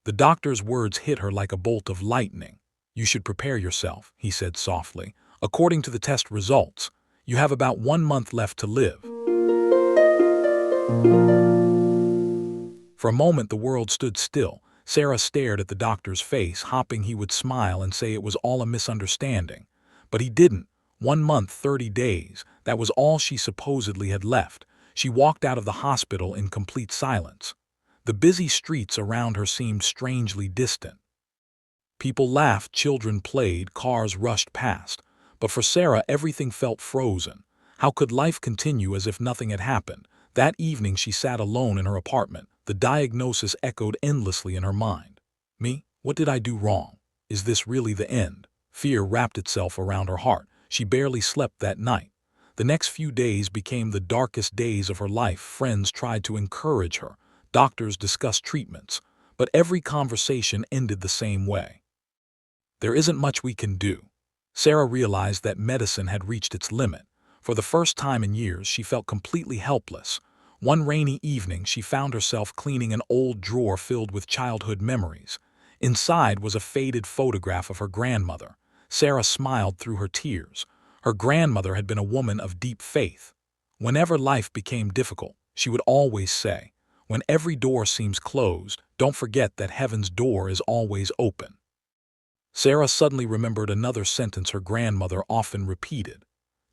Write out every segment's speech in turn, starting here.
The doctor's words hit her like a bolt of lightning. "You should prepare yourself," he said softly. "According to the test results, you have about 1 month left to live." For a moment the world stood still. Sarah stared at the doctor's face, hoping he would smile and say it was all a misunderstanding. But he didn't. 1 month, 30 days, that was all she supposedly had left. She walked out of the hospital in complete silence. The busy streets around her seemed strangely distant. People laughed, children played, cars rushed past. But for Sarah, everything felt frozen. How could life continue as if nothing had happened? That evening she sat alone in her apartment. The diagnosis echoed endlessly in her mind. Me? What did I do wrong? Is this really the end? Fear wrapped itself around her heart. She barely slept that night. The next few days became the darkest days of her life. Friends tried to encourage her. Doctors discussed treatments. But every conversation ended the same way. There isn't much we can do. Sarah realized that medicine had reached its limit. For the first time in years, she felt completely helpless. One rainy evening, she found herself cleaning an old drawer filled with childhood memories. Inside was a faded photograph of her grandmother. Sarah smiled through her tears. Her grandmother had been a woman of deep faith. Whenever life became difficult, she would always say, "When every door seems closed, don't forget that heaven's door is always open." Sarah suddenly remembered another sentence her grandmother often repeated.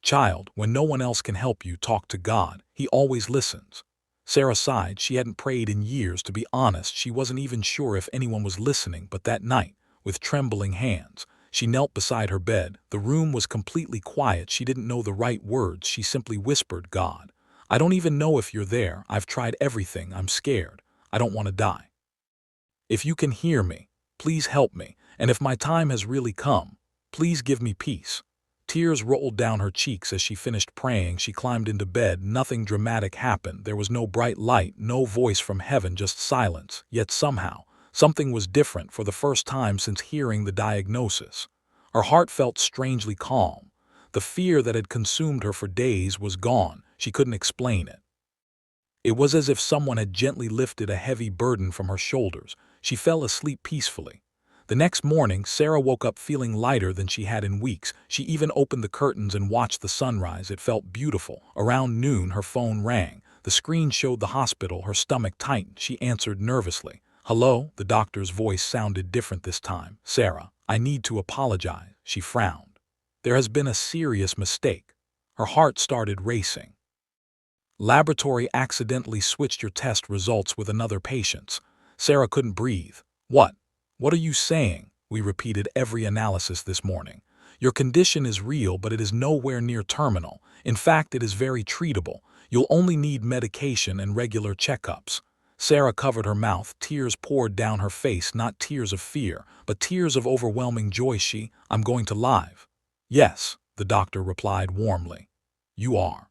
"Child, when no one else can help you, talk to God. He always listens." Sarah sighed. She hadn't prayed in years. To be honest, she wasn't even sure if anyone was listening. But that night, with trembling hands, she knelt beside her bed. The room was completely quiet. She didn't know the right words. She simply whispered, "God, I don't even know if you're there. I've tried everything. I'm scared. I don't want to die. If you can hear me, please help me. And if my time has really come, please give me peace." Tears rolled down her cheeks as she finished praying. She climbed into bed. Nothing dramatic happened. There was no bright light, no voice from heaven, just silence. Yet somehow, something was different. For the first time since hearing the diagnosis, her heart felt strangely calm. The fear that had consumed her for days was gone. She couldn't explain it. It was as if someone had gently lifted a heavy burden from her shoulders. She fell asleep peacefully. The next morning, Sarah woke up feeling lighter than she had in weeks. She even opened the curtains and watched the sunrise. It felt beautiful. Around noon, her phone rang. The screen showed the hospital. Her stomach tightened. She answered nervously. "Hello?" The doctor's voice sounded different this time. "Sarah, I need to apologize." She frowned. "There has been a serious mistake." Her heart started racing. "Laboratory accidentally switched your test results with another patient's." Sarah couldn't breathe. "What? What are you saying?" "We repeated every analysis this morning. Your condition is real, but it is nowhere near terminal. In fact, it is very treatable. You'll only need medication and regular checkups." Sarah covered her mouth. Tears poured down her face, not tears of fear, but tears of overwhelming joy. "I'm going to live." "Yes," the doctor replied warmly. "You are."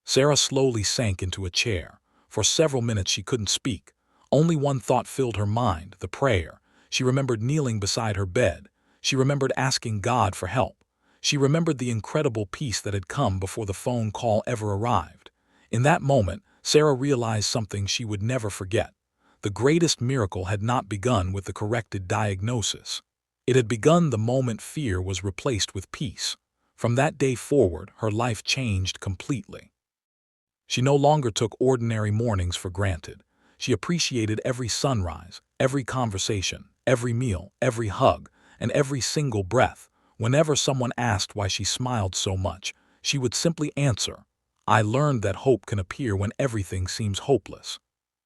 Sarah slowly sank into a chair. For several minutes she couldn't speak. Only one thought filled her mind, the prayer. She remembered kneeling beside her bed. She remembered asking God for help. She remembered the incredible peace that had come before the phone call ever arrived. In that moment, Sarah realized something she would never forget. The greatest miracle had not begun with the corrected diagnosis. It had begun the moment fear was replaced with peace. From that day forward, her life changed completely. She no longer took ordinary mornings for granted. She appreciated every sunrise, every conversation, every meal, every hug, and every single breath. Whenever someone asked why she smiled so much, she would simply answer, "I learned that hope can appear when everything seems hopeless."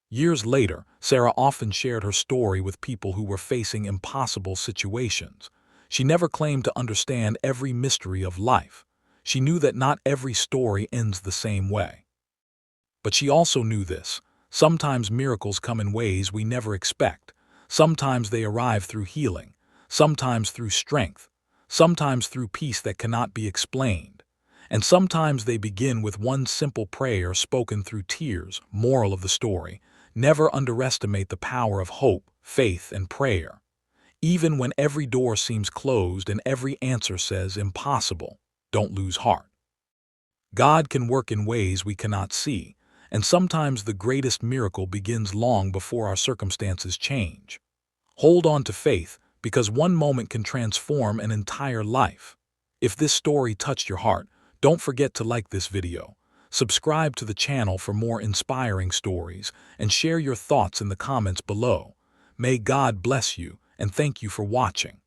Years later, Sarah often shared her story with people who were facing impossible situations. She never claimed to understand every mystery of life. She knew that not every story ends the same way. But she also knew this: sometimes miracles come in ways we never expect. Sometimes they arrive through healing, sometimes through strength, sometimes through peace that cannot be explained. And sometimes they begin with one simple prayer spoken through tears. Moral of the story: never underestimate the power of hope, faith, and prayer. Even when every door seems closed and every answer says impossible, don't lose heart. God can work in ways we cannot see, and sometimes the greatest miracle begins long before our circumstances change. Hold on to faith, because one moment can transform an entire life. If this story touched your heart, don't forget to like this video, subscribe to the channel for more inspiring stories, and share your thoughts in the comments below. May God bless you, and thank you for watching.